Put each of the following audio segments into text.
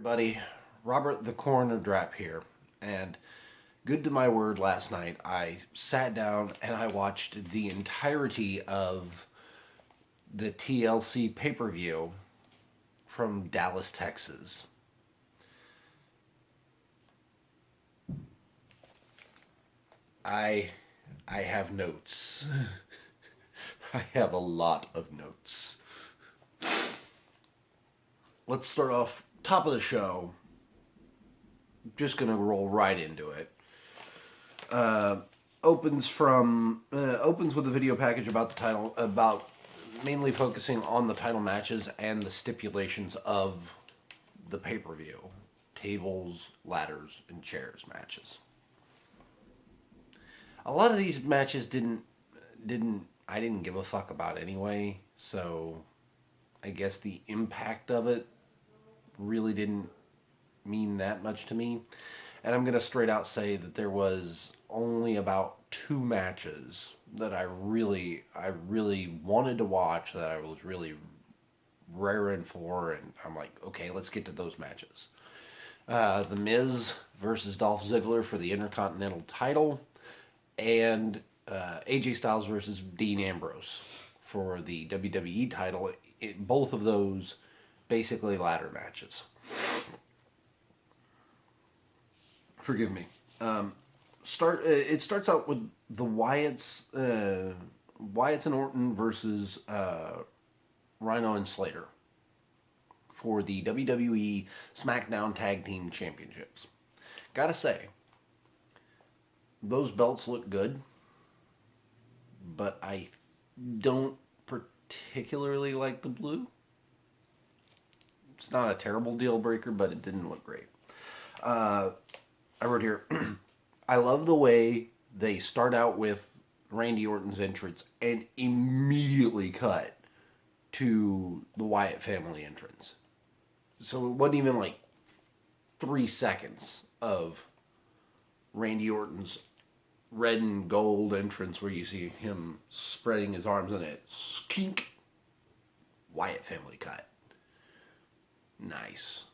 Buddy, Robert the Coroner Drap here, and good to my word, last night I sat down and I watched the entirety of the TLC pay-per-view from Dallas, Texas. I I have notes. I have a lot of notes. Let's start off top of the show. Just gonna roll right into it. Opens with a video package about the title, about mainly focusing on the title matches and the stipulations of the pay-per-view: tables, ladders, and chairs matches. A lot of these matches didn't I didn't give a fuck about anyway, so I guess the impact of it really didn't mean that much to me. And I'm going to straight out say that there was only about two matches that I really wanted to watch, that I was really raring for, and I'm like, okay, let's get to those matches. The Miz versus Dolph Ziggler for the Intercontinental title, and AJ Styles versus Dean Ambrose for the WWE title. Both of those basically ladder matches. Forgive me. It starts out with the Wyatts and Orton versus Rhino and Slater for the WWE SmackDown Tag Team Championships. Gotta say, those belts look good, but I don't particularly like the blue. It's not a terrible deal breaker, but it didn't look great. I wrote here, I love the way they start out with Randy Orton's entrance and immediately cut to the Wyatt family entrance. So it wasn't even like 3 seconds of Randy Orton's red and gold entrance where you see him spreading his arms and it skink, Wyatt family cut. Nice.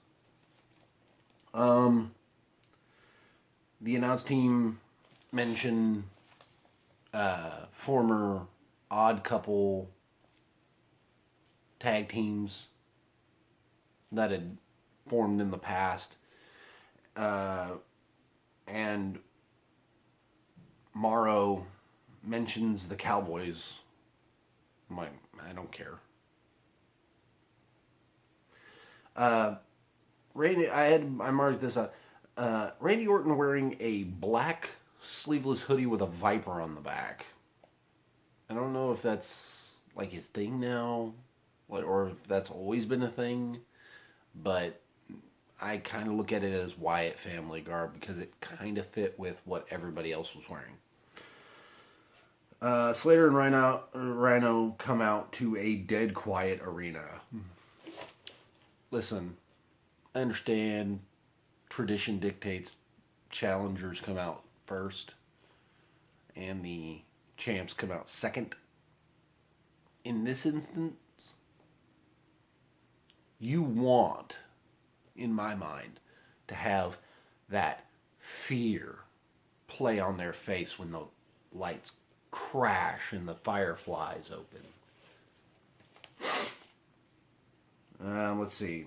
The announce team mentioned former odd couple tag teams that had formed in the past. And Morrow mentions the Cowboys. I'm like, I don't care. I marked this up. Randy Orton wearing a black sleeveless hoodie with a viper on the back. I don't know if that's like his thing now, or if that's always been a thing, but I kind of look at it as Wyatt family garb because it kind of fit with what everybody else was wearing. Slater and Rhino come out to a dead quiet arena. Listen, I understand tradition dictates challengers come out first and the champs come out second. In this instance, you want, in my mind, to have that fear play on their face when the lights crash and the fire flies open. Let's see.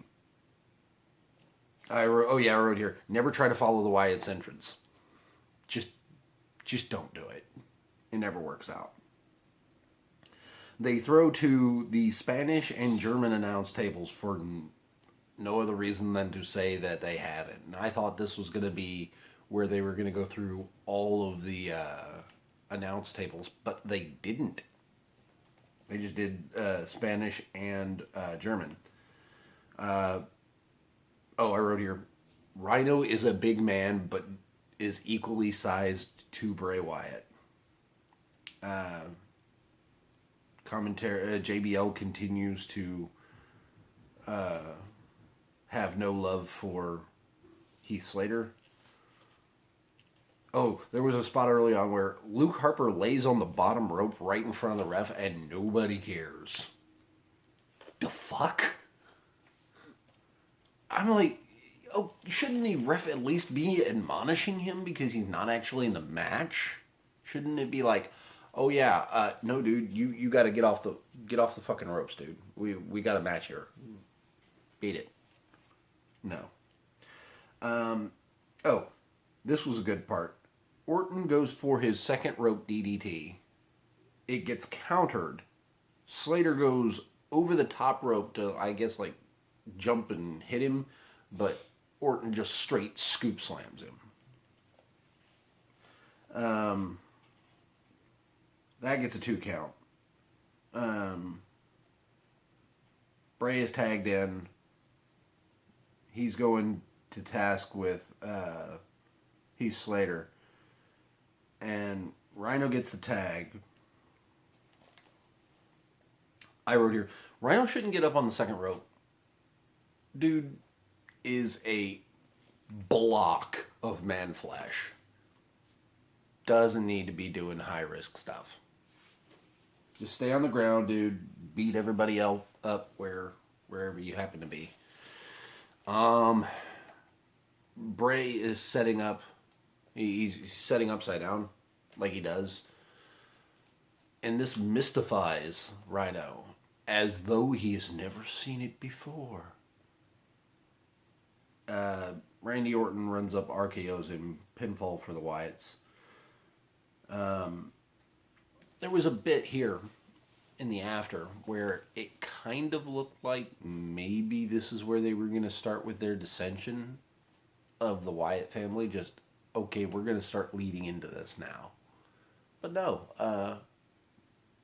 I wrote here, never try to follow the Wyatt's entrance. Just don't do it. It never works out. They throw to the Spanish and German announce tables for no other reason than to say that they have it. And I thought this was going to be where they were going to go through all of the announce tables, but they didn't. They just did Spanish and German. I wrote here, Rhino is a big man, but is equally sized to Bray Wyatt. Commentary, JBL continues to have no love for Heath Slater. Oh, there was a spot early on where Luke Harper lays on the bottom rope right in front of the ref and nobody cares. The fuck? I'm like, oh, shouldn't the ref at least be admonishing him because he's not actually in the match? Shouldn't it be like, oh yeah, no, dude, you got to get off the fucking ropes, dude. We got a match here. Beat it. No. Oh, this was a good part. Orton goes for his second rope DDT. It gets countered. Slater goes over the top rope to, I guess, like, jump and hit him, but Orton just straight scoop slams him. That gets a 2 count. Bray is tagged in. He's going to task with Heath Slater. And Rhino gets the tag. I wrote here, Rhino shouldn't get up on the second rope. Dude is a block of man flesh. Doesn't need to be doing high risk stuff. Just stay on the ground, dude. Beat everybody else up wherever you happen to be. Bray is setting up. He's setting upside down, like he does. And this mystifies Rhino, as though he has never seen it before. Randy Orton runs up, RKOs him, pinfall for the Wyatts. There was a bit here in the after where it kind of looked like maybe this is where they were going to start with their dissension of the Wyatt family. Just, okay, we're going to start leading into this now. But no,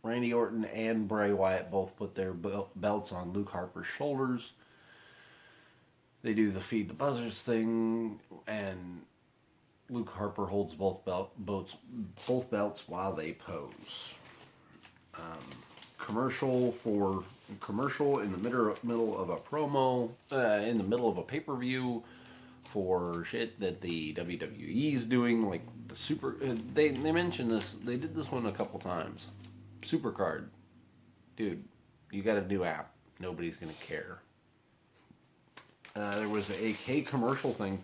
Randy Orton and Bray Wyatt both put their belts on Luke Harper's shoulders. They do the feed the buzzers thing, and Luke Harper holds both belts while they pose. Commercial in the middle of a promo, in the middle of a pay-per-view for shit that the WWE is doing, like the super. They mentioned this. They did this one a couple times. Supercard, dude, you got a new app. Nobody's gonna care. There was a K commercial thing.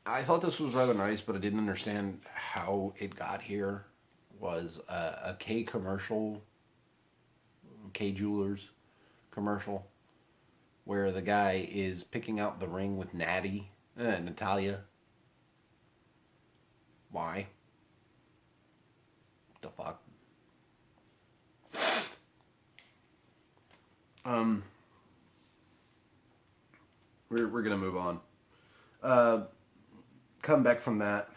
I thought this was rather nice, but I didn't understand how it got here. Was a K commercial, K Jewelers commercial, where the guy is picking out the ring with Natalia. Why? The fuck? We're gonna move on. Come back from that.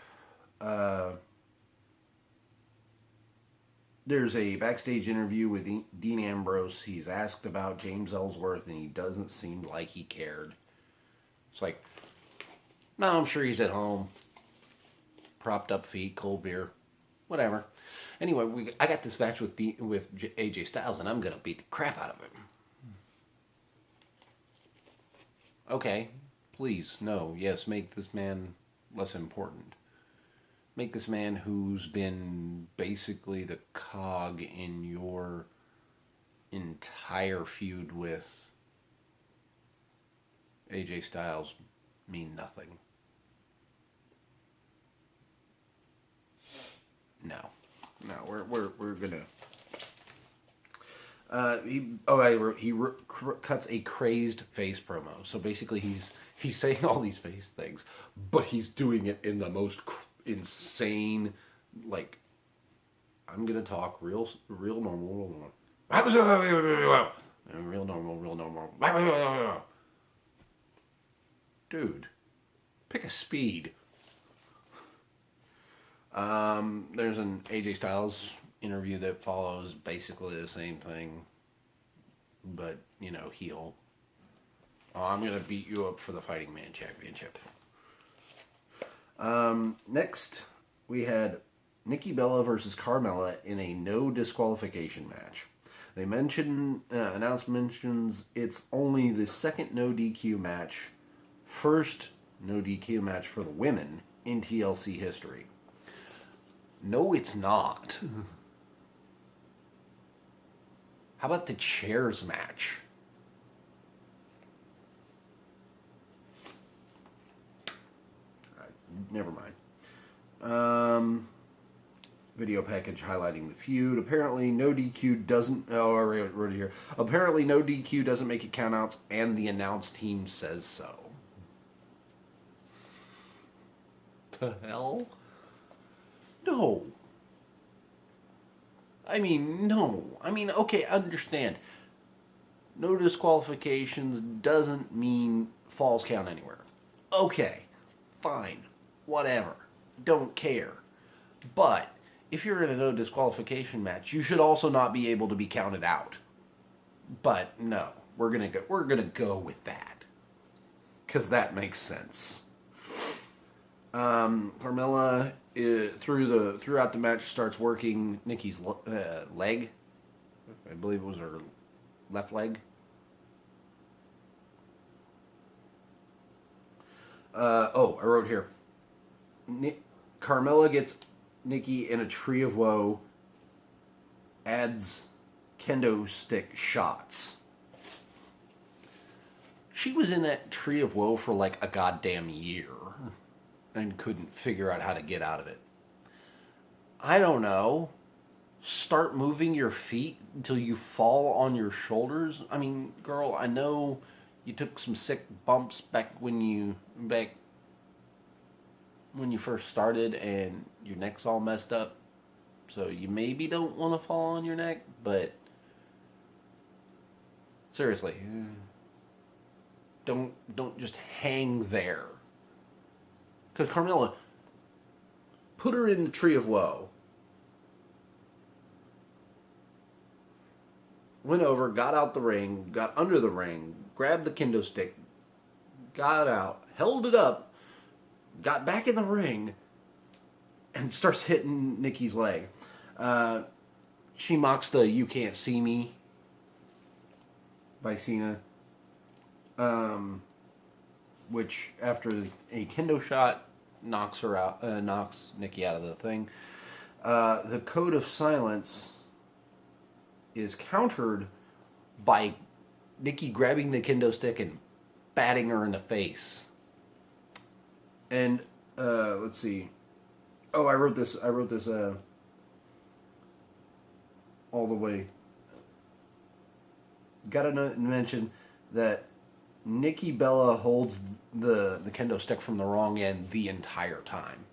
There's a backstage interview with Dean Ambrose. He's asked about James Ellsworth, and he doesn't seem like he cared. It's like, no, I'm sure he's at home. Propped up feet, cold beer, whatever. Anyway, I got this match with AJ Styles, and I'm going to beat the crap out of him. Okay, please, no, yes, make this man less important. Make this man who's been basically the cog in your entire feud with AJ Styles mean nothing. No, we're gonna. He cuts a crazed face promo. So basically, he's saying all these face things, but he's doing it in the most insane, like, I'm gonna talk real normal. Real normal. Dude, pick a speed. There's an AJ Styles interview that follows basically the same thing, but, heel. Oh, I'm gonna beat you up for the Fighting Man Championship. Next, we had Nikki Bella versus Carmella in a no disqualification match. They mentions it's only the second no DQ match, first no DQ match for the women in TLC history. No, it's not. How about the chairs match? Never mind. Video package highlighting the feud. Apparently, no DQ doesn't. Oh, I wrote it here. Apparently, no DQ doesn't make it countouts, and the announce team says so. The hell? No. No. Okay, understand. No disqualifications doesn't mean falls count anywhere. Okay, fine, whatever. Don't care. But if you're in a no disqualification match, you should also not be able to be counted out. But no, we're gonna go with that because that makes sense. Carmella throughout the match starts working Nikki's leg. I believe it was her left leg. I wrote here. Carmella gets Nikki in a tree of woe, adds kendo stick shots. She was in that tree of woe for like a goddamn year and couldn't figure out how to get out of it. I don't know. Start moving your feet until you fall on your shoulders. Girl, I know you took some sick bumps back when you first started and your neck's all messed up. So you maybe don't want to fall on your neck, but seriously, don't just hang there. Because Carmella put her in the tree of woe. Went over, got out the ring, got under the ring, grabbed the kendo stick, got out, held it up, got back in the ring, and starts hitting Nikki's leg. She mocks the "You Can't See Me" by Cena. Which, after a kendo shot, knocks Nikki out of the thing. The code of silence is countered by Nikki grabbing the kendo stick and batting her in the face. And let's see. Oh, I wrote this all the way. Gotta mention that Nikki Bella holds the kendo stick from the wrong end the entire time.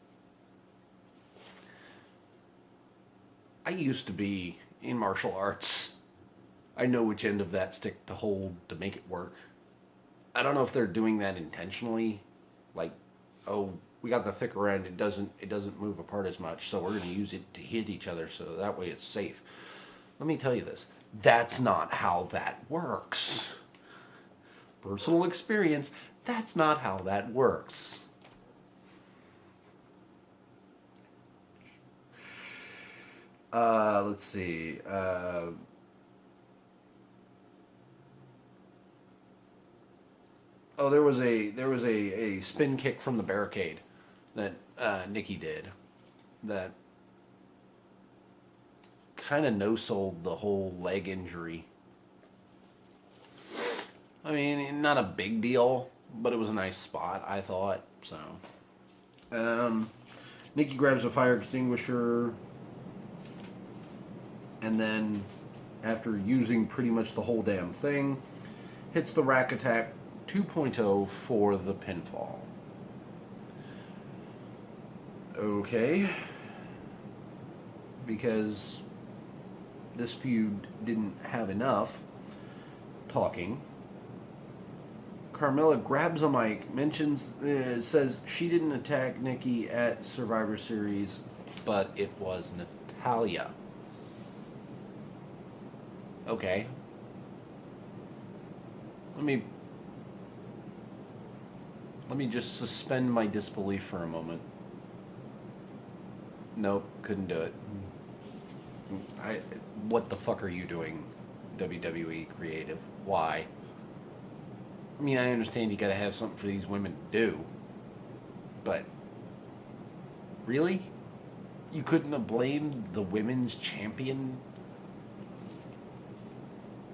I used to be in martial arts. I know which end of that stick to hold to make it work. I don't know if they're doing that intentionally. Like, oh, we got the thicker end, it doesn't move apart as much, so we're going to use it to hit each other so that way it's safe. Let me tell you this. That's not how that works. Personal experience, that's not how that works. Let's see. There was a spin kick from the barricade that Nikki did that kind of no-sold the whole leg injury. Not a big deal, but it was a nice spot, I thought. So, Nikki grabs a fire extinguisher, and then, after using pretty much the whole damn thing, hits the Rack Attack 2.0 for the pinfall. Okay. Because this feud didn't have enough talking. Carmella grabs a mic, says she didn't attack Nikki at Survivor Series, but it was Natalya. Okay. Let me just suspend my disbelief for a moment. Nope, couldn't do it. What the fuck are you doing, WWE creative? Why? I understand you gotta have something for these women to do, but really? You couldn't have blamed the women's champion?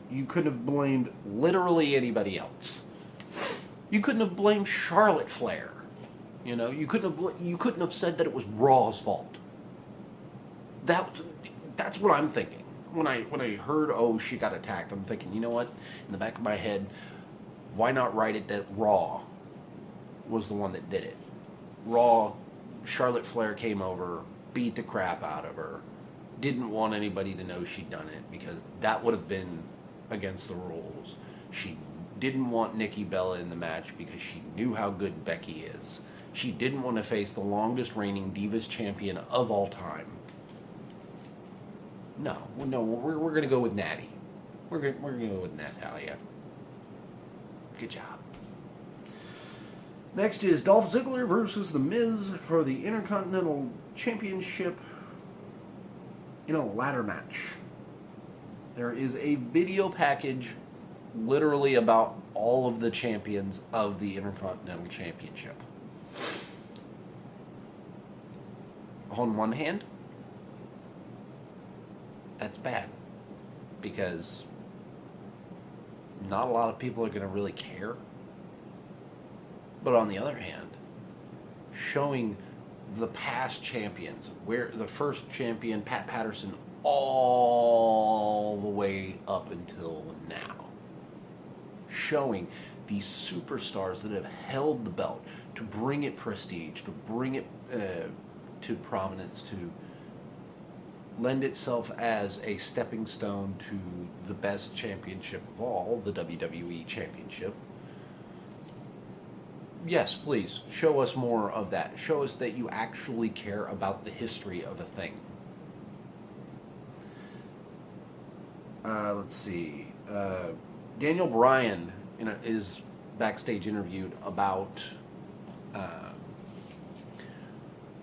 You could have blamed literally anybody else. You couldn't have blamed Charlotte Flair. You know, you couldn't have said that it was Raw's fault. That's what I'm thinking. When I heard, oh, she got attacked, I'm thinking, you know what? In the back of my head, why not write it that Raw was the one that did it? Raw, Charlotte Flair came over, beat the crap out of her, didn't want anybody to know she'd done it because that would have been against the rules. She didn't want Nikki Bella in the match because she knew how good Becky is. She didn't want to face the longest reigning Divas champion of all time. No, we're going to go with Natty. We're going to go with Natalia. Good job. Next is Dolph Ziggler versus The Miz for the Intercontinental Championship in a ladder match. There is a video package literally about all of the champions of the Intercontinental Championship. On one hand, that's bad because not a lot of people are going to really care. But on the other hand, showing the past champions, where the first champion, Pat Patterson, all the way up until now, showing these superstars that have held the belt to bring it prestige, to bring it to prominence, to lend itself as a stepping stone to the best championship of all, the WWE Championship. Yes, please, show us more of that. Show us that you actually care about the history of a thing. Let's see. Daniel Bryan is backstage interviewed about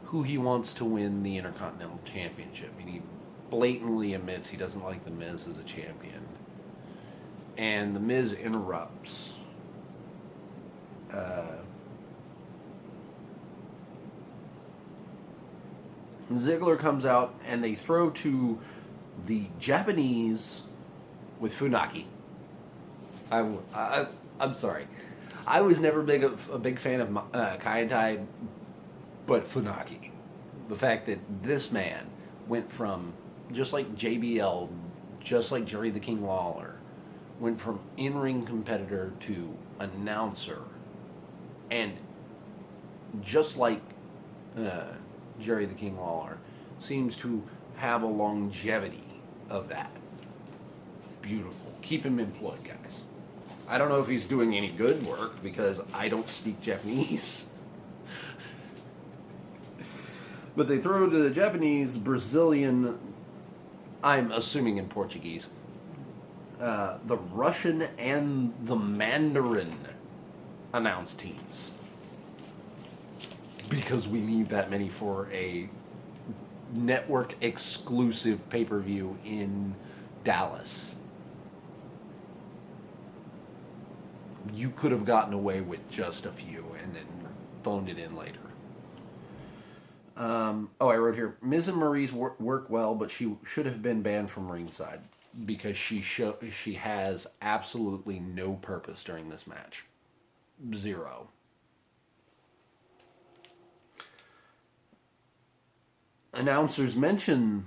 who he wants to win the Intercontinental Championship. And he blatantly admits he doesn't like The Miz as a champion. And The Miz interrupts. Ziggler comes out and they throw to the Japanese with Funaki. I'm sorry. I was never a big fan of Kaientai, but Funaki. The fact that this man went from, just like JBL, just like Jerry the King Lawler, went from in-ring competitor to announcer, and just like Jerry the King Lawler, seems to have a longevity of that. Beautiful. Keep him employed, guys. I don't know if he's doing any good work because I don't speak Japanese. But they throw to the Japanese, Brazilian, I'm assuming in Portuguese, the Russian and the Mandarin announce teams. Because we need that many for a network exclusive pay-per-view in Dallas. You could have gotten away with just a few and then phoned it in later. I wrote here, Miz and Maurice work well, but she should have been banned from ringside because she has absolutely no purpose during this match. Zero. Announcers mention,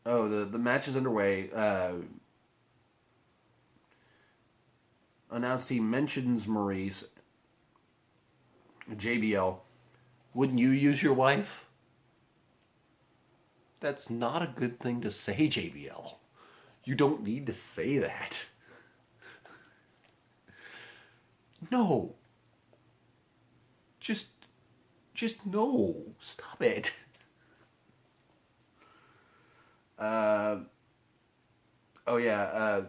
the match is underway. Announce team mentions Maurice. JBL, wouldn't you use your wife? That's not a good thing to say, JBL. You don't need to say that. No. Just no. Stop it.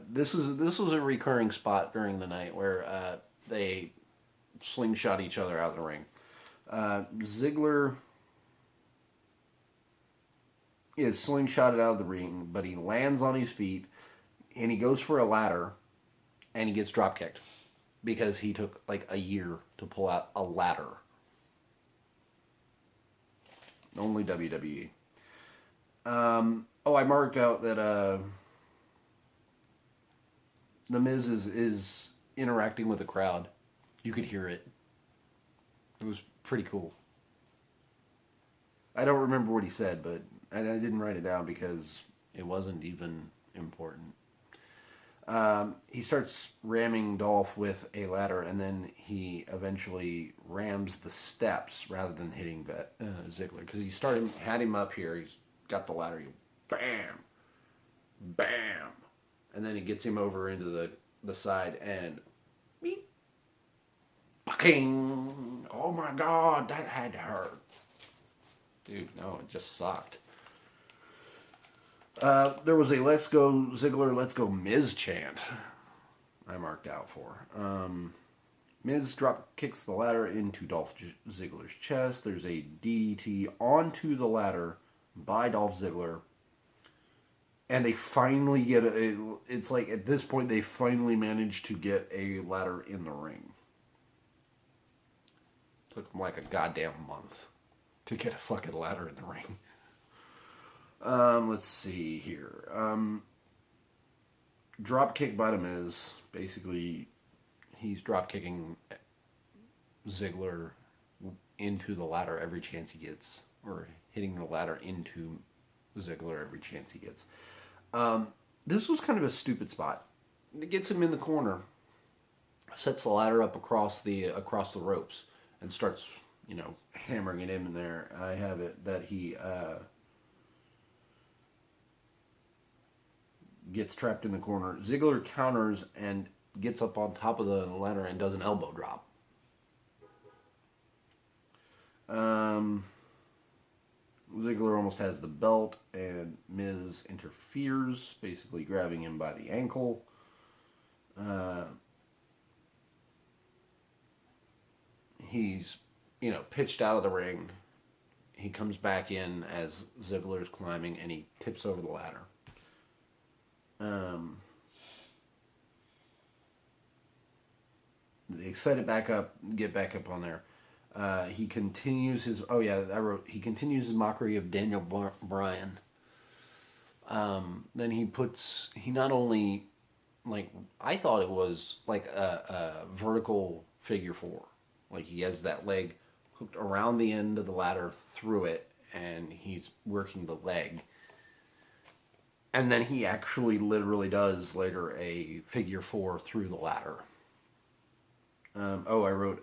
This was a recurring spot during the night where they slingshot each other out of the ring. Ziggler is slingshotted out of the ring, but he lands on his feet and he goes for a ladder and he gets drop kicked because he took like a year to pull out a ladder. Only WWE. I marked out that The Miz is interacting with the crowd. You could hear it. It was pretty cool. I don't remember what he said, but I didn't write it down because it wasn't even important. He starts ramming Dolph with a ladder, and then he eventually rams the steps rather than hitting Ziggler, because had him up here. He's got the ladder. Bam, bam, and then he gets him over into the side and beep, fucking. Oh my God, that had to hurt, dude. No, it just sucked. There was a "Let's Go Ziggler, Let's Go Miz" chant I marked out for. Miz drop kicks the ladder into Dolph Ziggler's chest. There's a DDT onto the ladder by Dolph Ziggler. And they finally get it's like at this point they finally managed to get a ladder in the ring. Took them like a goddamn month to get a fucking ladder in the ring. Let's see here. Drop kick by the Miz. Basically, he's drop kicking Ziggler into the ladder every chance he gets, or hitting the ladder into Ziggler every chance he gets. This was kind of a stupid spot. It gets him in the corner, sets the ladder up across the ropes, and starts, hammering it in there. I have it that he gets trapped in the corner. Ziggler counters and gets up on top of the ladder and does an elbow drop. Ziggler almost has the belt, and Miz interferes, basically grabbing him by the ankle. He's, pitched out of the ring. He comes back in as Ziggler's climbing, and he tips over the ladder. They set it back up, get back up on there. He continues his. Oh yeah, he continues his mockery of Daniel Bryan. Then he not only, I thought it was like a vertical figure four. Like he has that leg hooked around the end of the ladder through it, and he's working the leg. And then he actually literally does later a figure four through the ladder. I wrote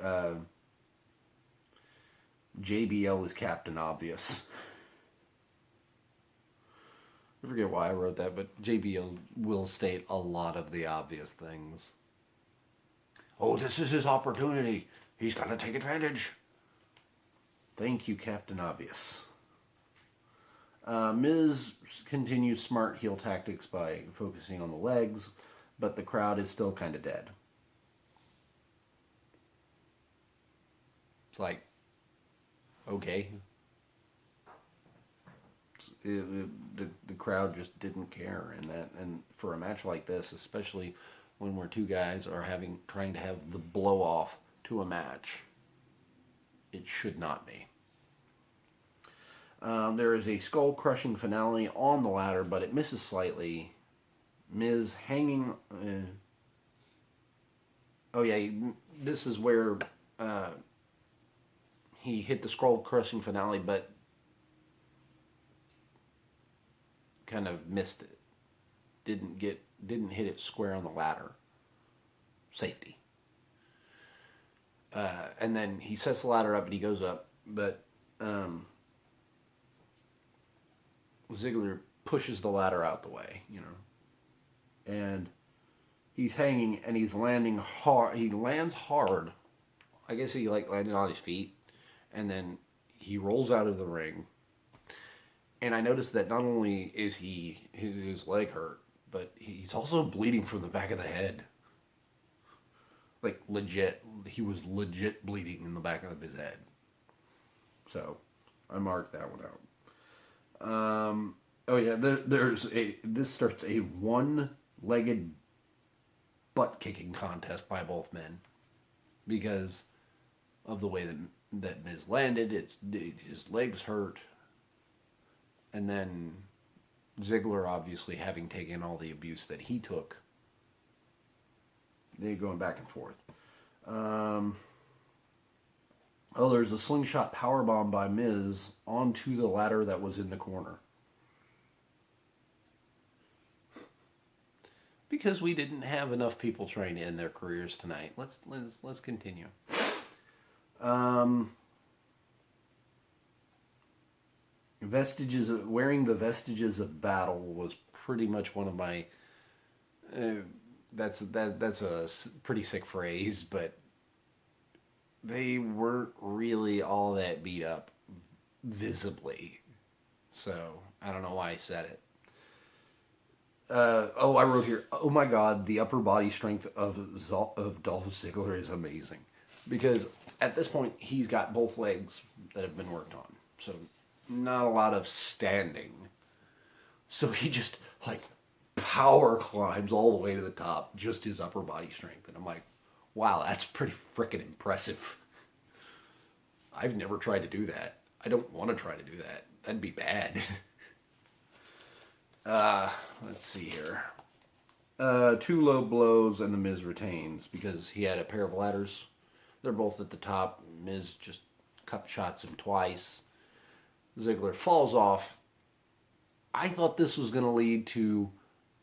JBL is Captain Obvious. I forget why I wrote that, but JBL will state a lot of the obvious things. Oh, this is his opportunity. He's got to take advantage. Thank you, Captain Obvious. Miz continues smart heel tactics by focusing on the legs, but the crowd is still kind of dead. It's like, okay. The crowd just didn't care, and for a match like this, especially when where two guys are trying to have the blow off to a match, it should not be. There is a skull-crushing finale on the ladder, but it misses slightly. Miz hanging... this is where he hit the skull-crushing finale, but kind of missed it. Didn't hit it square on the ladder. Safety. And then he sets the ladder up and he goes up, but... Ziggler pushes the ladder out the way, and he's hanging and he's landing hard. He lands hard. I guess he landed on his feet, and then he rolls out of the ring. And I noticed that not only is his leg hurt, but he's also bleeding from the back of the head. Like legit, he was legit bleeding in the back of his head. So I marked that one out. This starts a one-legged butt-kicking contest by both men because of the way that Miz landed. His legs hurt, and then Ziggler obviously having taken all the abuse that he took. They're going back and forth. Um, oh, there's a slingshot powerbomb by Miz onto the ladder that was in the corner. Because we didn't have enough people trying to end their careers tonight. Let's continue. Wearing the vestiges of battle was pretty much one of my. That's a pretty sick phrase, but they weren't really all that beat up visibly. So I don't know why I said it. I wrote here. Oh my God, the upper body strength of Dolph Ziggler is amazing, because at this point he's got both legs that have been worked on, so not a lot of standing. So he just like power climbs all the way to the top, just his upper body strength, and I'm like, wow, that's pretty freaking impressive. I've never tried to do that. I don't want to try to do that. That'd be bad. Let's see here. 2 low blows and the Miz retains because he had a pair of ladders. They're both at the top. Miz just cup shots him twice. Ziggler falls off. I thought this was going to lead to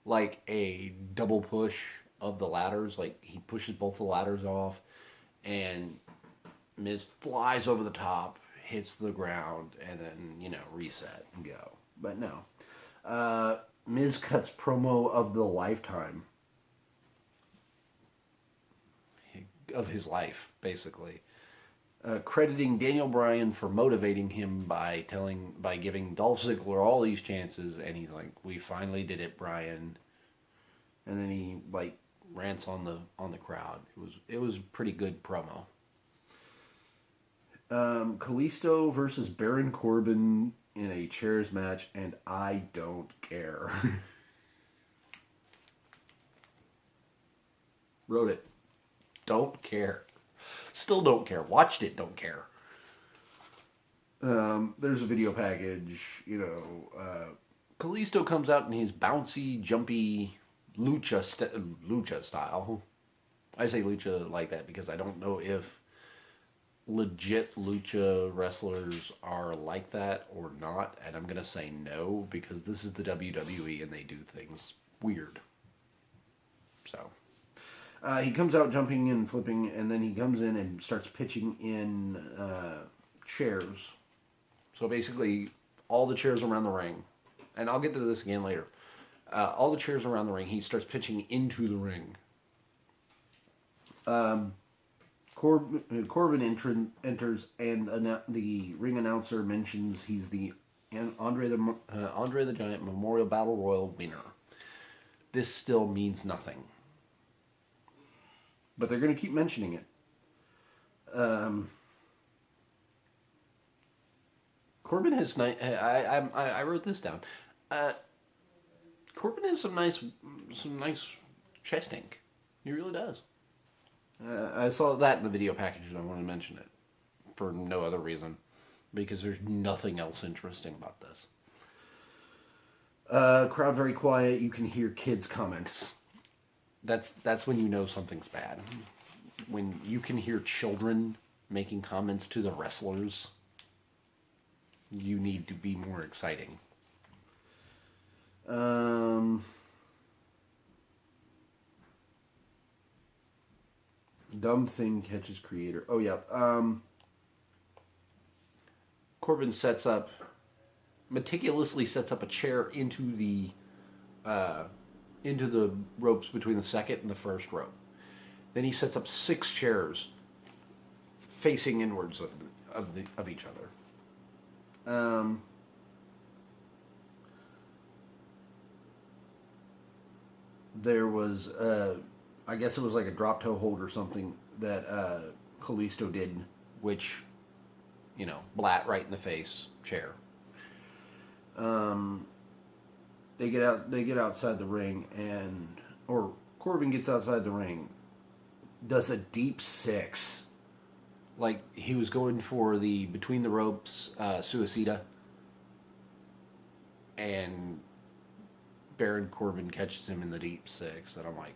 like a double push of the ladders. Like he pushes both the ladders off and Miz flies over the top, hits the ground, and then, reset and go. But no. Miz cuts promo of the lifetime. Of his life, basically. Crediting Daniel Bryan for motivating him by giving Dolph Ziggler all these chances, and he's like, "We finally did it, Bryan." And then he rants on the crowd. It was a pretty good promo. Kalisto versus Baron Corbin in a chairs match, and I don't care. Wrote it. Don't care. Still don't care. Watched it, don't care. There's a video package, Kalisto comes out in his bouncy, jumpy lucha style. I say lucha like that because I don't know if legit lucha wrestlers are like that or not, and I'm going to say no because this is the WWE and they do things weird. So, he comes out jumping and flipping, and then he comes in and starts pitching in chairs. So basically, all the chairs around the ring, and I'll get to this again later, all the chairs around the ring, he starts pitching into the ring. Corbin enters, and the ring announcer mentions he's the Andre the Giant Memorial Battle Royal winner. This still means nothing, but they're going to keep mentioning it. Corbin has nice. I wrote this down. Corbin has some nice chest ink. He really does. I saw that in the video package and I want to mention it for no other reason because there's nothing else interesting about this. Crowd very quiet. You can hear kids' comments. That's when you know something's bad. When you can hear children making comments to the wrestlers, you need to be more exciting. Dumb thing catches creator. Oh yeah. Corbin meticulously sets up a chair into the ropes between the second and the first rope. Then he sets up 6 chairs facing inwards of each other. There was I guess it was like a drop toe hold or something that Kalisto did, which, blat right in the face, chair. They get outside the ring, or Corbin gets outside the ring, does a deep 6, like he was going for the between the ropes suicida, and Baron Corbin catches him in the deep 6, and I'm like,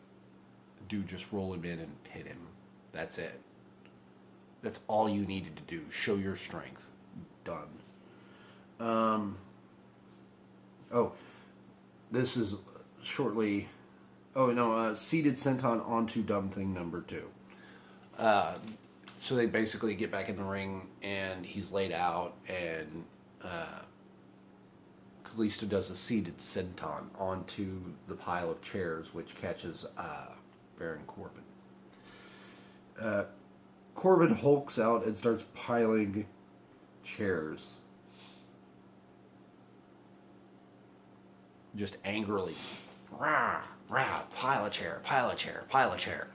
dude, just roll him in and pin him. That's it. That's all you needed to do. Show your strength. Done. Oh, this is shortly. Oh no, seated senton onto dumb thing number 2. So they basically get back in the ring, and he's laid out, and Kalisto does a seated senton onto the pile of chairs, which catches Baron Corbin. Corbin hulks out and starts piling chairs. Just angrily. Rah, rah, pile a chair, pile a chair, pile a chair.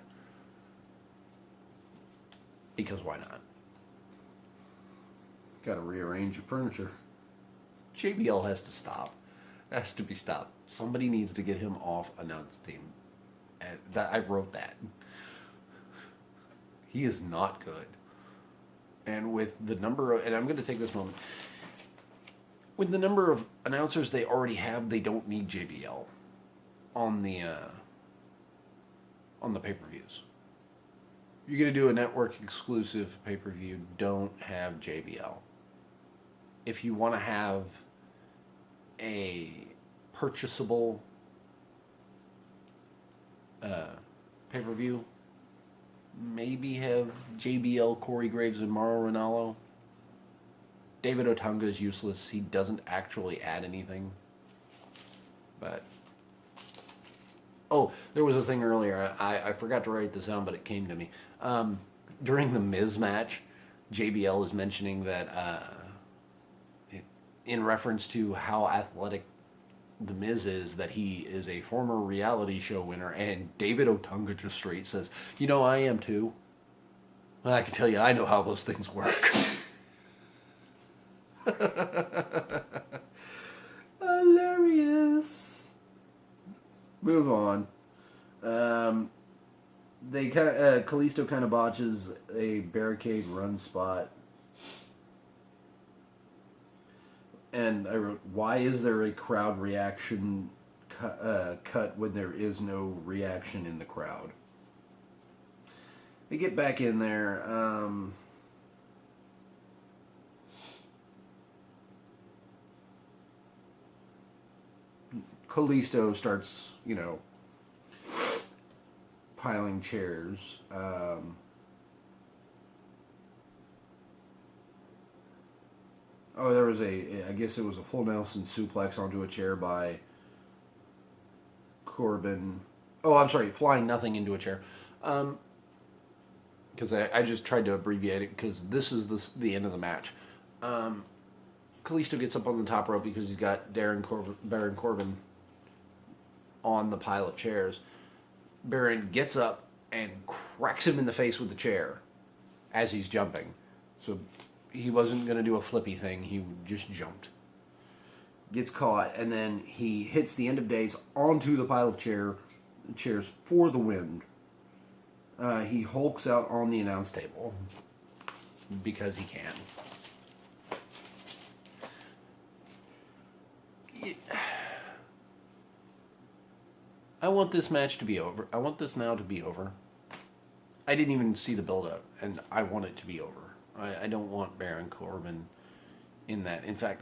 Because why not? Gotta rearrange your furniture. JBL has to stop. Has to be stopped. Somebody needs to get him off announce team. I wrote that. He is not good. And with the number of, and I'm going to take this moment, with the number of announcers they already have, they don't need JBL on the pay-per-views. You're going to do a network exclusive pay-per-view, don't have JBL. If you want to have a purchasable pay-per-view, maybe have JBL, Corey Graves, and Mauro Ranallo. David Otunga is useless. He doesn't actually add anything. But oh, there was a thing earlier. I forgot to write this down, but it came to me. During the Miz match, JBL is mentioning that in reference to how athletic the Miz is, that he is a former reality show winner, and David Otunga just straight says, "You know, I am too. I can tell you, I know how those things work." Hilarious. Move on. Kalisto kind of botches a barricade run spot. And I wrote, why is there a crowd reaction cut when there is no reaction in the crowd? They get back in there. Kalisto starts, piling chairs. There was I guess it was a full Nelson suplex onto a chair by Corbin. Oh, I'm sorry, flying nothing into a chair. Because I just tried to abbreviate it, because this is the end of the match. Kalisto gets up on the top rope because he's got Baron Corbin on the pile of chairs. Baron gets up and cracks him in the face with the chair as he's jumping. So he wasn't going to do a flippy thing. He just jumped. Gets caught, and then he hits the end of days onto the pile of chairs for the win. He hulks out on the announce table because he can. I want this match to be over. I want this now to be over. I didn't even see the build-up, and I want it to be over. I don't want Baron Corbin in that. In fact,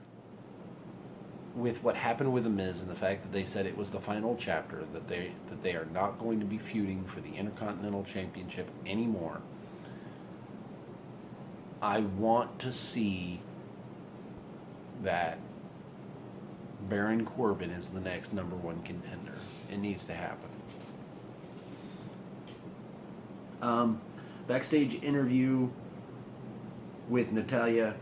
with what happened with The Miz and the fact that they said it was the final chapter, that they are not going to be feuding for the Intercontinental Championship anymore, I want to see that Baron Corbin is the next number one contender. It needs to happen. Backstage interview with Natalya,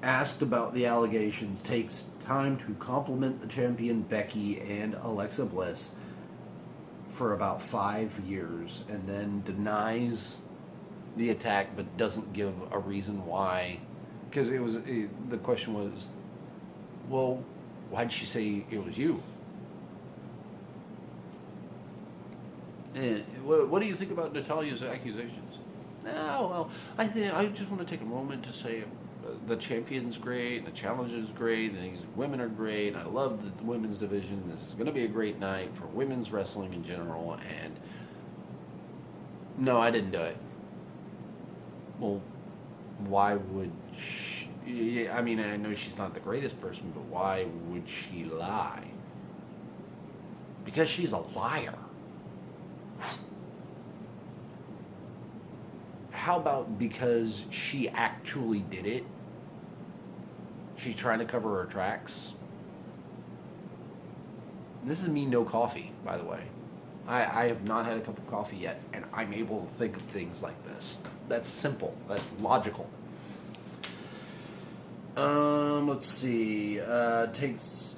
asked about the allegations, takes time to compliment the champion Becky and Alexa Bliss for about 5 years, and then denies the attack but doesn't give a reason why. Because the question was, well, why'd she say it was you? What do you think about Natalya's accusations? Well, I just want to take a moment to say the champion's great, the challenge is great, and these women are great, and I love the women's division. This is going to be a great night for women's wrestling in general, and no, I didn't do it. Well, why would she? I mean, I know she's not the greatest person, but why would she lie? Because she's a liar. How about because she actually did it? She's trying to cover her tracks. This is me, no coffee, by the way. I have not had a cup of coffee yet, and I'm able to think of things like this. That's simple. That's logical. Let's see. Takes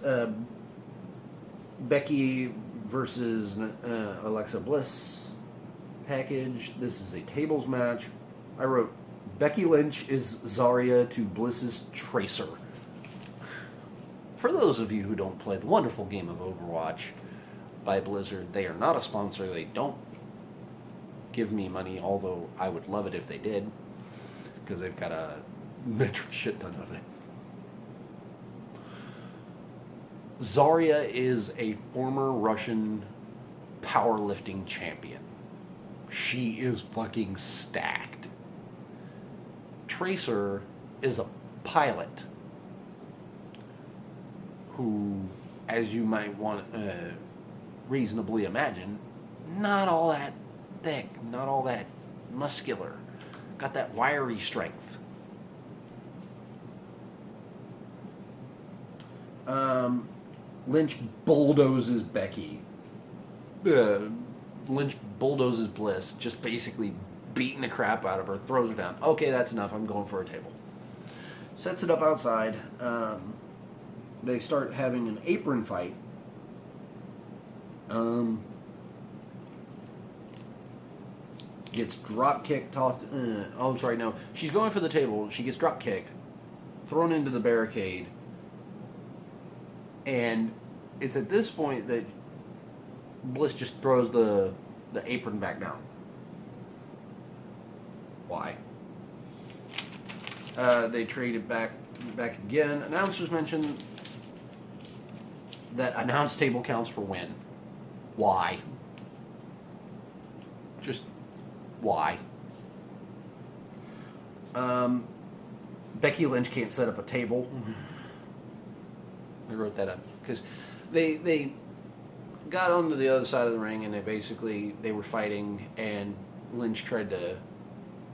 Becky versus Alexa Bliss package. This is a tables match. I wrote Becky Lynch is Zarya to Bliss's Tracer. For those of you who don't play the wonderful game of Overwatch by Blizzard, they are not a sponsor. They don't give me money, although I would love it if they did, because they've got a metric shit ton of it. Zarya is a former Russian powerlifting champion. She is fucking stacked. Tracer is a pilot who, as you might want reasonably imagine, not all that thick, not all that muscular, got that wiry strength. Lynch bulldozes Becky. Lynch bulldozes Bliss, just basically beating the crap out of her, throws her down. Okay, that's enough. I'm going for a table. Sets it up outside. They start having an apron fight. Gets drop kicked, tossed. Oh, I'm sorry. No, she's going for the table. She gets drop kicked, thrown into the barricade, and it's at this point that Bliss just throws the apron back down. Why? They trade it back again. Announcers mention that announce table counts for win. Why? Just why? Becky Lynch can't set up a table. I wrote that up because they got onto the other side of the ring and they were fighting, and Lynch tried to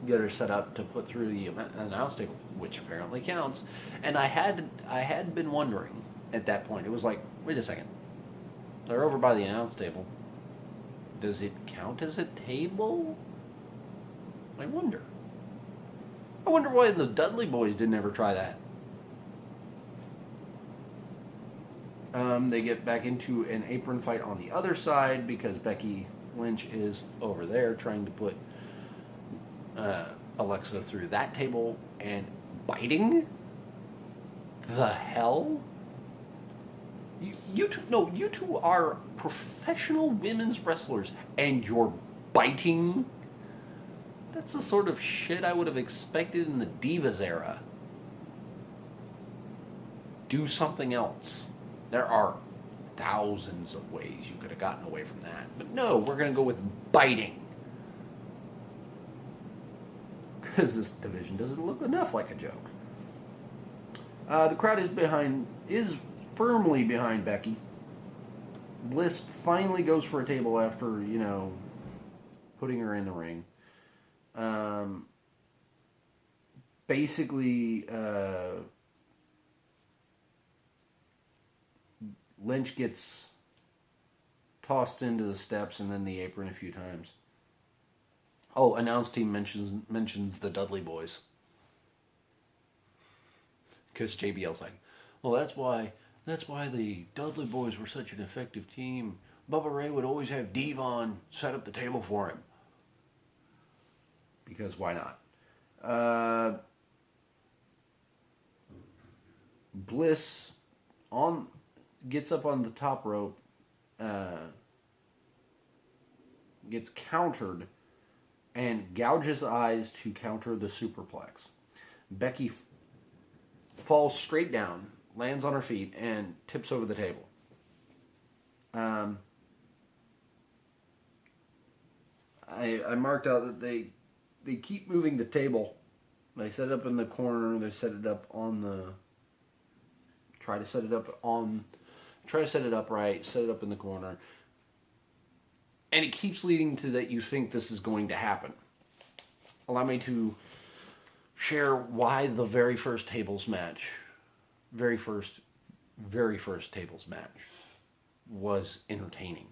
get her set up to put through the announce table, which apparently counts. And I had been wondering at that point. It was like, wait a second, they're over by the announce table. Does it count as a table? I wonder why the Dudley Boys didn't ever try that. They get back into an apron fight on the other side because Becky Lynch is over there trying to put Alexa through that table and biting. The hell? You two are professional women's wrestlers, and you're biting. That's the sort of shit I would have expected in the Divas era. Do something else. There are thousands of ways you could have gotten away from that. But no, we're going to go with biting. Because this division doesn't look enough like a joke. The crowd is firmly behind Becky. Bliss finally goes for a table after, putting her in the ring. Basically, Lynch gets tossed into the steps and then the apron a few times. Oh, announce team mentions the Dudley Boys. Because JBL's like, well, that's why the Dudley Boys were such an effective team. Bubba Ray would always have Devon set up the table for him. Because why not? Bliss gets up on the top rope, gets countered, and gouges eyes to counter the superplex. Becky falls straight down, lands on her feet, and tips over the table. I marked out that they keep moving the table. They set it up in the corner. They set it up on the. Try to set it up right. Set it up in the corner, and it keeps leading to that. You think this is going to happen. Allow me to share why the very first tables match, very first tables match, was entertaining.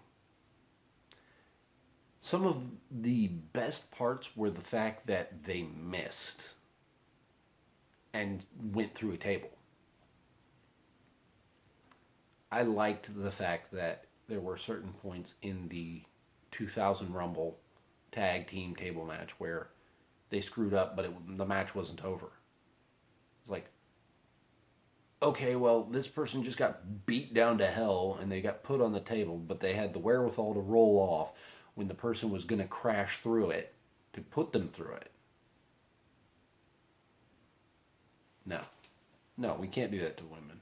Some of the best parts were the fact that they missed and went through a table. I liked the fact that there were certain points in the 2000 Rumble tag team table match where they screwed up, but the match wasn't over. It's like, okay, well, this person just got beat down to hell and they got put on the table, but they had the wherewithal to roll off when the person was going to crash through it to put them through it. No, we can't do that to women.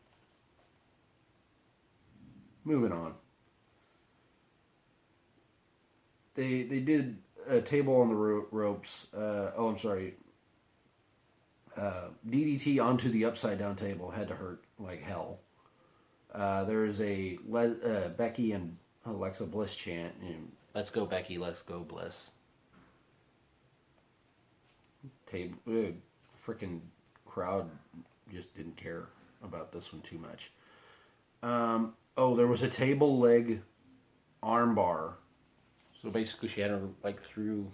Moving on. They did a table on the ropes. DDT onto the upside down table had to hurt like hell. There's a Becky and Alexa Bliss chant. Let's go Becky, let's go Bliss. Freaking crowd just didn't care about this one too much. There was a table leg armbar. So basically she had her like through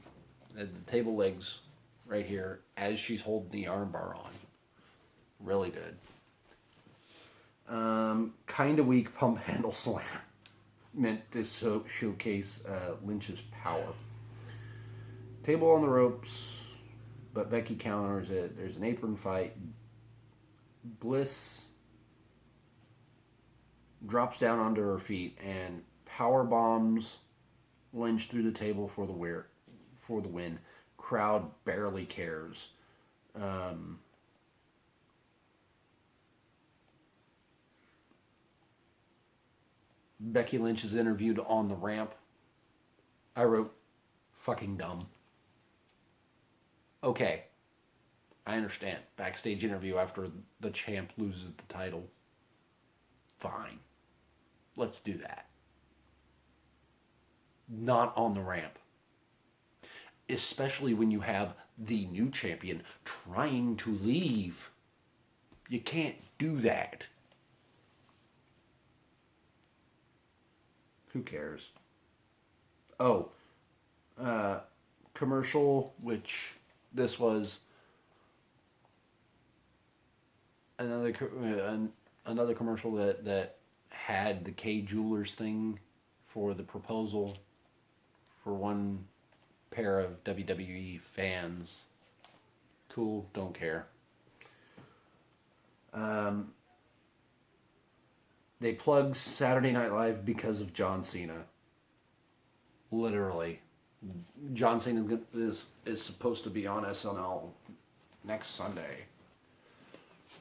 the table legs right here as she's holding the armbar on. Really good. Kind of weak pump handle slam. Meant to showcase Lynch's power. Table on the ropes, but Becky counters it. There's an apron fight. Bliss drops down onto her feet and power bombs Lynch through the table for the win. Crowd barely cares. Becky Lynch is interviewed on the ramp. I wrote, fucking dumb. Okay. I understand. Backstage interview after the champ loses the title. Fine. Let's do that. Not on the ramp. Especially when you have the new champion trying to leave. You can't do that. Who cares? Commercial, which this was another commercial that had the K Jewelers thing for the proposal for one pair of WWE fans. Cool, don't care. They plugged Saturday Night Live because of John Cena. Literally. John Cena is supposed to be on SNL next Sunday.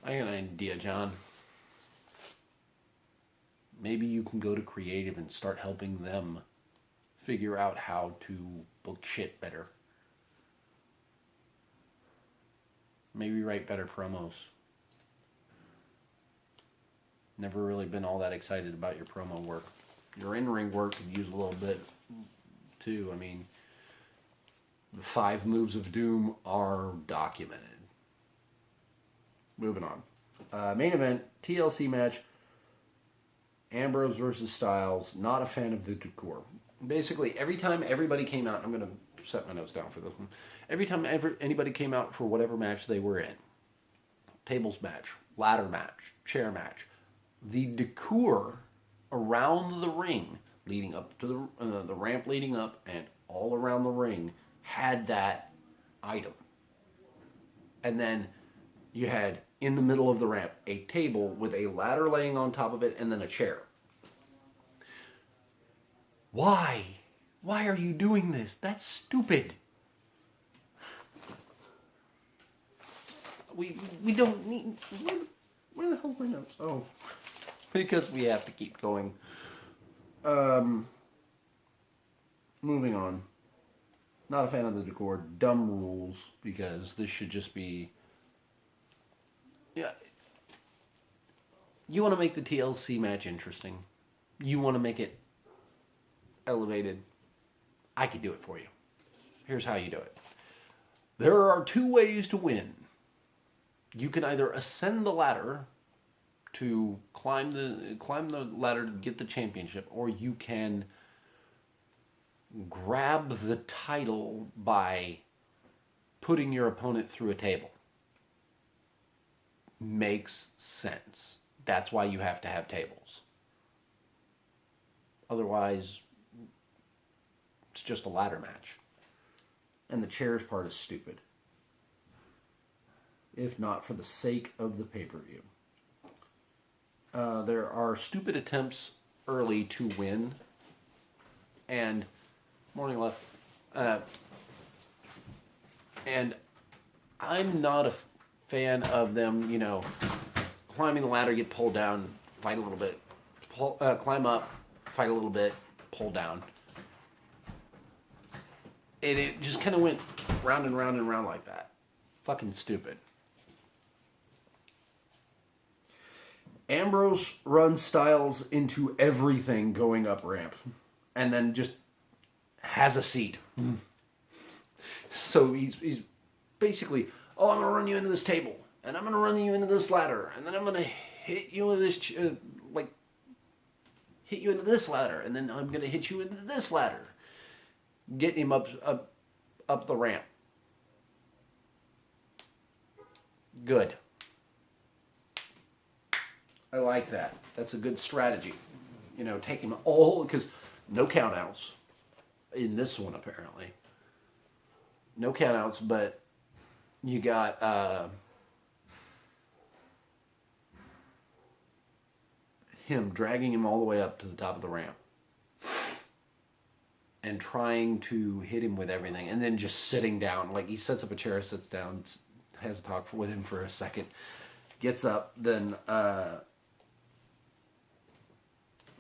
I got an idea, John. Maybe you can go to creative and start helping them figure out how to book shit better. Maybe write better promos. Never really been all that excited about your promo work. Your in-ring work could use a little bit too. I mean, the 5 moves of doom are documented. Moving on. Main event, TLC match. Ambrose versus Styles. Not a fan of the decor. Basically, every time everybody came out, I'm going to set my notes down for this one. Every time anybody came out for whatever match they were in, tables match, ladder match, chair match, the decor around the ring, leading up to the ramp leading up, and all around the ring, had that item. And then you had, in the middle of the ramp, a table with a ladder laying on top of it, and then a chair. Why? Why are you doing this? That's stupid. We don't need... Where the hell are my notes? Oh. Because we have to keep going. Moving on. Not a fan of the decor. Dumb rules, because this should just be... Yeah. You want to make the TLC match interesting. You want to make it elevated. I could do it for you. Here's how you do it. There are two ways to win. You can either ascend the ladder to climb the ladder to get the championship, or you can grab the title by putting your opponent through a table. Makes sense. That's why you have to have tables. Otherwise, it's just a ladder match. And the chairs part is stupid. If not for the sake of the pay-per-view. There are stupid attempts early to win. And, morning left. And I'm not a fan of them, climbing the ladder, get pulled down, fight a little bit, climb up, fight a little bit, pull down. And it just kind of went round and round and round like that. Fucking stupid. Ambrose runs Styles into everything going up ramp. And then just has a seat. So he's basically, I'm going to run you into this table. And I'm going to run you into this ladder. And then I'm going to hit you with this, hit you into this ladder. And then I'm going to hit you into this ladder. Getting him up the ramp. Good. I like that. That's a good strategy. Take him all, because no countouts in this one apparently. No countouts, but you got him dragging him all the way up to the top of the ramp. And trying to hit him with everything, and then just sitting down. Like, he sets up a chair, sits down, has a talk with him for a second, gets up, then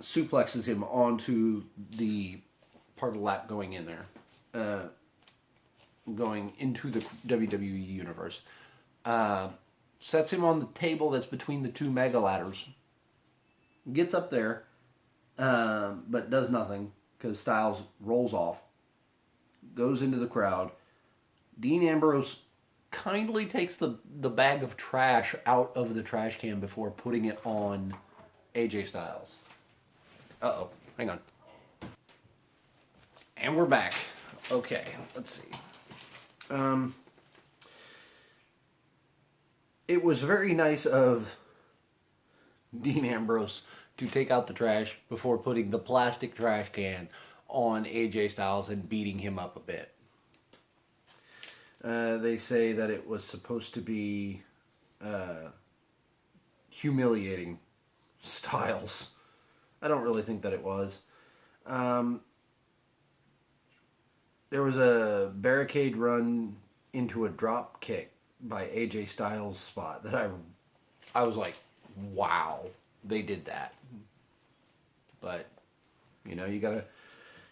suplexes him onto the part of the lap going in there, going into the WWE universe. Sets him on the table that's between the two mega ladders. Gets up there, but does nothing. Because Styles rolls off, goes into the crowd. Dean Ambrose kindly takes the bag of trash out of the trash can before putting it on AJ Styles. Uh-oh, hang on. And we're back. Okay, let's see. It was very nice of Dean Ambrose to take out the trash before putting the plastic trash can on AJ Styles and beating him up a bit. They say that it was supposed to be humiliating Styles. I don't really think that it was. There was a barricade run into a drop kick by AJ Styles' spot that I was like, wow, they did that. But you gotta.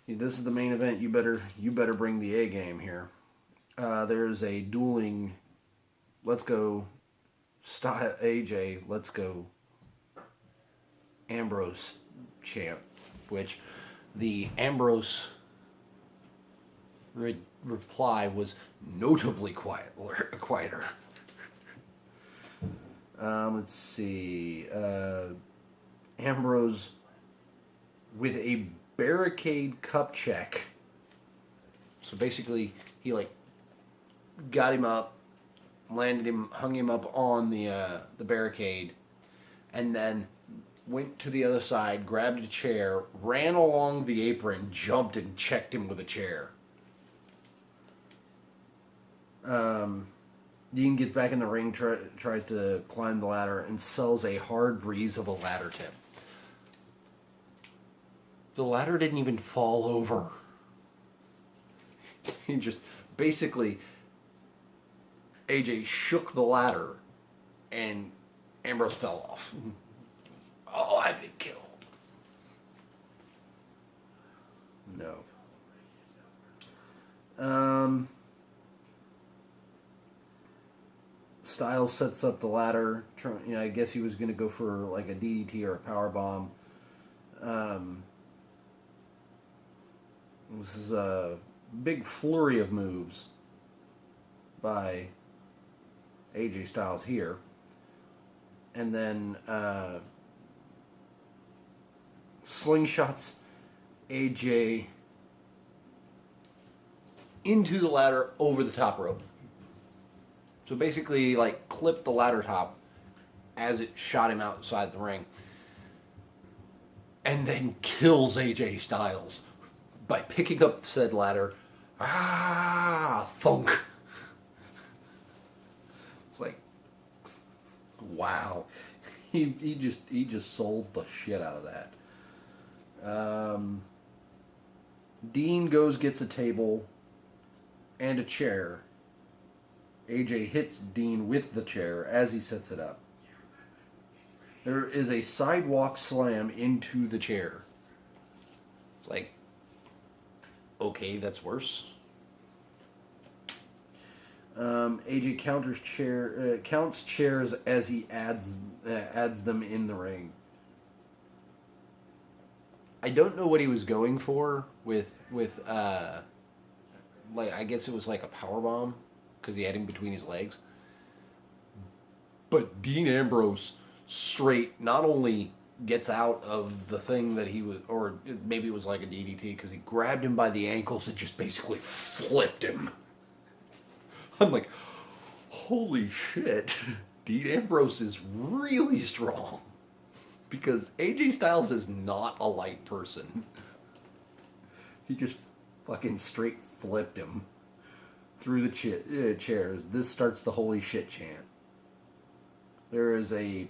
This is the main event. You better bring the A game here. There's a dueling. Let's go, AJ. Let's go, Ambrose champ. Which the Ambrose reply was notably quieter. Let's see. Ambrose with a barricade cup check. So basically, he got him up, landed him, hung him up on the barricade, and then went to the other side, grabbed a chair, ran along the apron, jumped and checked him with a chair. Dean gets back in the ring, tries to climb the ladder, and sells a hard breeze of a ladder tip. The ladder didn't even fall over. He just, basically, AJ shook the ladder, and Ambrose fell off. Oh, I've been killed. No. Um, Styles sets up the ladder. I guess he was going to go for like a DDT or a power bomb. This is a big flurry of moves by AJ Styles here. And then slingshots AJ into the ladder over the top rope. So basically, like, clipped the ladder top as it shot him outside the ring. And then kills AJ Styles by picking up said ladder. Thunk. It's like, wow. He just sold the shit out of that. Dean gets a table and a chair. AJ hits Dean with the chair as he sets it up. There is a sidewalk slam into the chair. It's like, okay, that's worse. AJ counts chairs as he adds them in the ring. I don't know what he was going for with like, I guess it was like a power bomb because he had him between his legs. But Dean Ambrose straight not only gets out of the thing that he was, or maybe it was like a DDT, because he grabbed him by the ankles and just basically flipped him. I'm like, holy shit, Dean Ambrose is really strong. Because AJ Styles is not a light person. He just fucking straight flipped him through the chairs. This starts the holy shit chant. There is a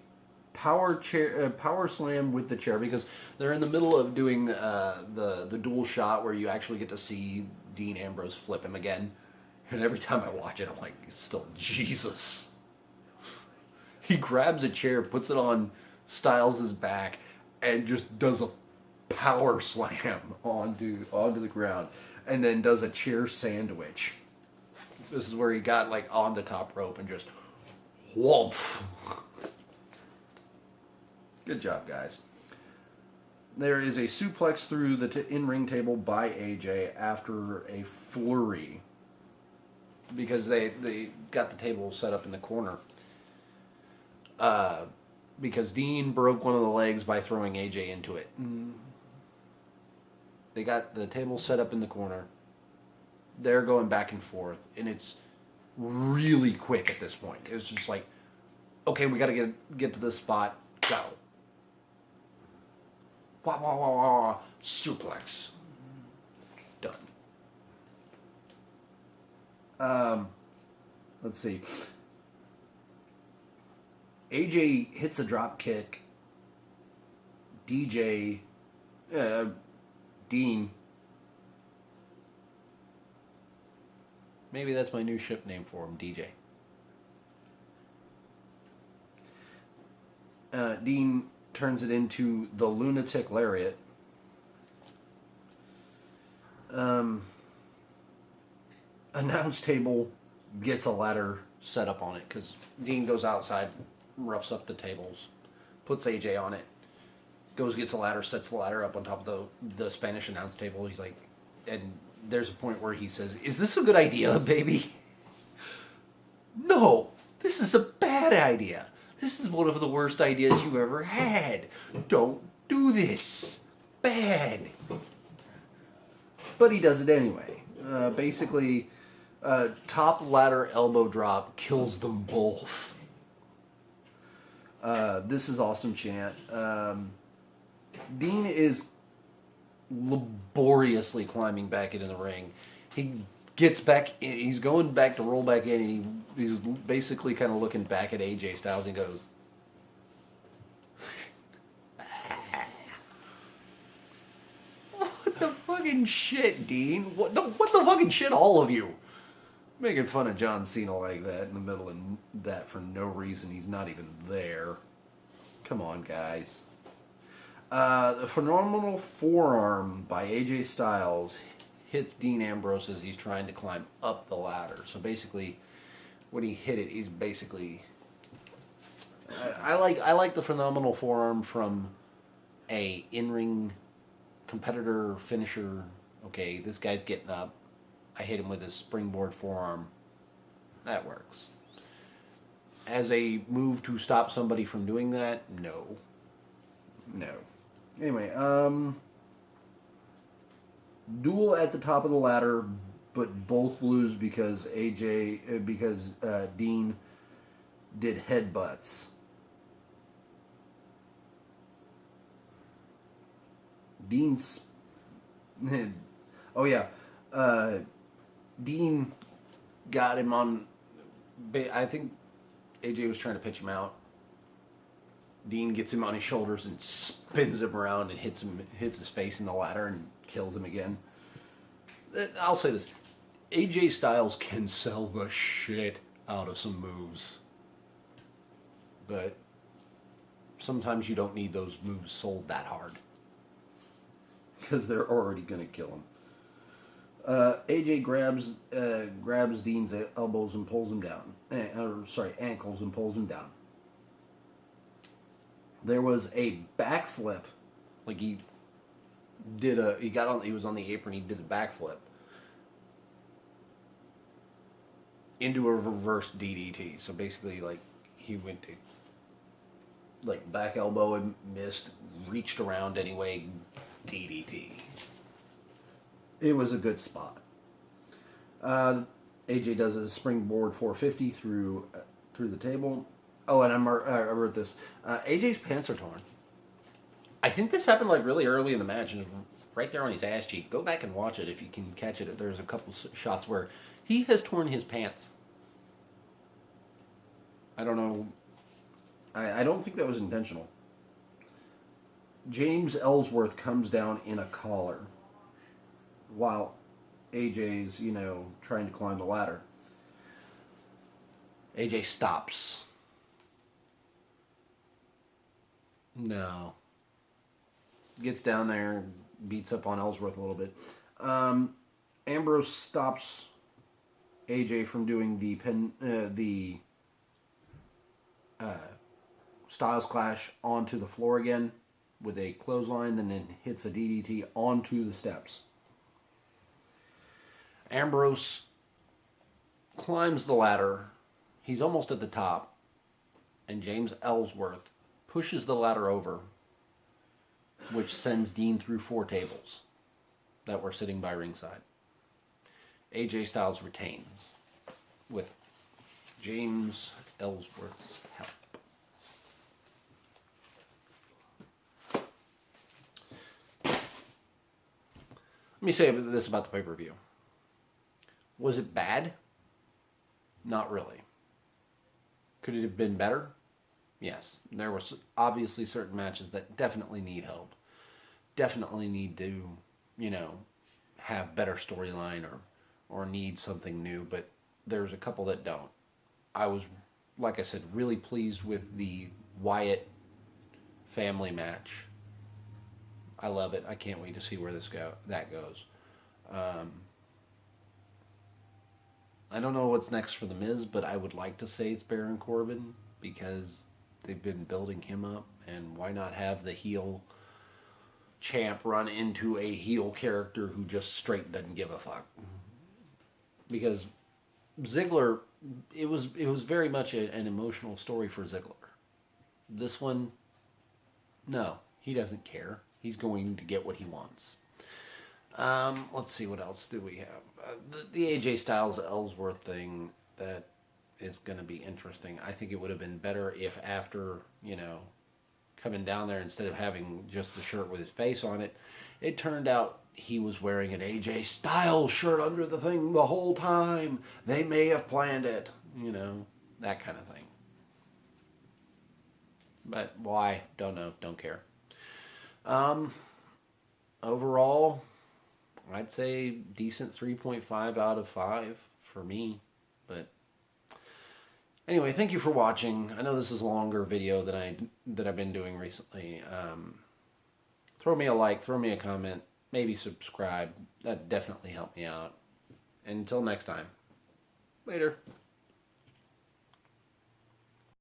power slam with the chair because they're in the middle of doing the dual shot where you actually get to see Dean Ambrose flip him again. And every time I watch it, I'm like, still, Jesus. He grabs a chair, puts it on Styles' back, and just does a power slam onto the ground, and then does a chair sandwich. This is where he got like on the top rope and just whoomph. Good job, guys. There is a suplex through the in-ring table by AJ after a flurry. Because they got the table set up in the corner. Because Dean broke one of the legs by throwing AJ into it. They got the table set up in the corner. They're going back and forth. And it's really quick at this point. It's just like, okay, we got to get to this spot. Go. Wah, wah, wah, wah. Suplex. Done. Let's see. AJ hits a drop kick. Dean. Maybe that's my new ship name for him, DJ. Dean turns it into the Lunatic Lariat. Announce table gets a ladder set up on it because Dean goes outside, roughs up the tables, puts AJ on it, gets a ladder, sets the ladder up on top of the Spanish announce table. He's like, and there's a point where he says, "Is this a good idea, baby?" No, this is a bad idea. This is one of the worst ideas you've ever had. Don't do this. Bad. But he does it anyway. Basically, top ladder elbow drop kills them both. This is awesome chant. Dean is laboriously climbing back into the ring. He gets back in, he's going back to roll back in, and he's basically kind of looking back at AJ Styles and goes, "What the fucking shit, Dean? What the fucking shit, all of you?" Making fun of John Cena like that in the middle of that for no reason. He's not even there. Come on, guys. The phenomenal forearm by AJ Styles hits Dean Ambrose as he's trying to climb up the ladder. So basically, when he hit it, he's basically... I like the phenomenal forearm from a in-ring competitor finisher. Okay, this guy's getting up. I hit him with his springboard forearm. That works. As a move to stop somebody from doing that, no. No. Anyway, duel at the top of the ladder, but both lose because Dean did headbutts. Dean's... oh, yeah. Dean got him on... I think AJ was trying to pitch him out. Dean gets him on his shoulders and spins him around and hits his face in the ladder and kills him again. I'll say this. AJ Styles can sell the shit out of some moves. But sometimes you don't need those moves sold that hard. Because they're already going to kill him. AJ grabs Dean's elbows and pulls him down. Ankles and pulls him down. There was a backflip. Like he was on the apron, he did a backflip into a reverse DDT. So basically, like, he went to, like, back elbow and missed, reached around anyway, DDT. It was a good spot. AJ does a springboard 450 through the table. Oh, and I wrote this. AJ's pants are torn. I think this happened like really early in the match, and right there on his ass cheek. Go back and watch it if you can catch it. There's a couple shots where he has torn his pants. I don't know. I don't think that was intentional. James Ellsworth comes down in a collar while AJ's, trying to climb the ladder. AJ stops. No. Gets down there, beats up on Ellsworth a little bit. Ambrose stops AJ from doing the Styles Clash onto the floor again with a clothesline, and then hits a DDT onto the steps. Ambrose climbs the ladder. He's almost at the top, and James Ellsworth pushes the ladder over, which sends Dean through 4 tables that were sitting by ringside. AJ Styles retains with James Ellsworth's help. Let me say this about the pay-per-view. Was it bad? Not really. Could it have been better? Yes. There were obviously certain matches that definitely need help. Definitely need to, have better storyline or need something new, but there's a couple that don't. I was, like I said, really pleased with the Wyatt family match. I love it. I can't wait to see where that goes. I don't know what's next for The Miz, but I would like to say it's Baron Corbin because they've been building him up, and why not have the heel champ run into a heel character who just straight doesn't give a fuck? Because Ziggler, it was very much an emotional story for Ziggler. This one, no, he doesn't care. He's going to get what he wants. Let's see, what else do we have? The AJ Styles Ellsworth thing, that is going to be interesting. I think it would have been better if after, coming down there, instead of having just the shirt with his face on it, it turned out he was wearing an AJ Styles shirt under the thing the whole time. They may have planned it, that kind of thing. But why? Don't know. Don't care. Overall, I'd say decent 3.5 out of 5 for me. But anyway, thank you for watching. I know this is a longer video than I've been doing recently. Throw me a like, throw me a comment. maybe subscribe. That definitely helped me out. And until next time, later.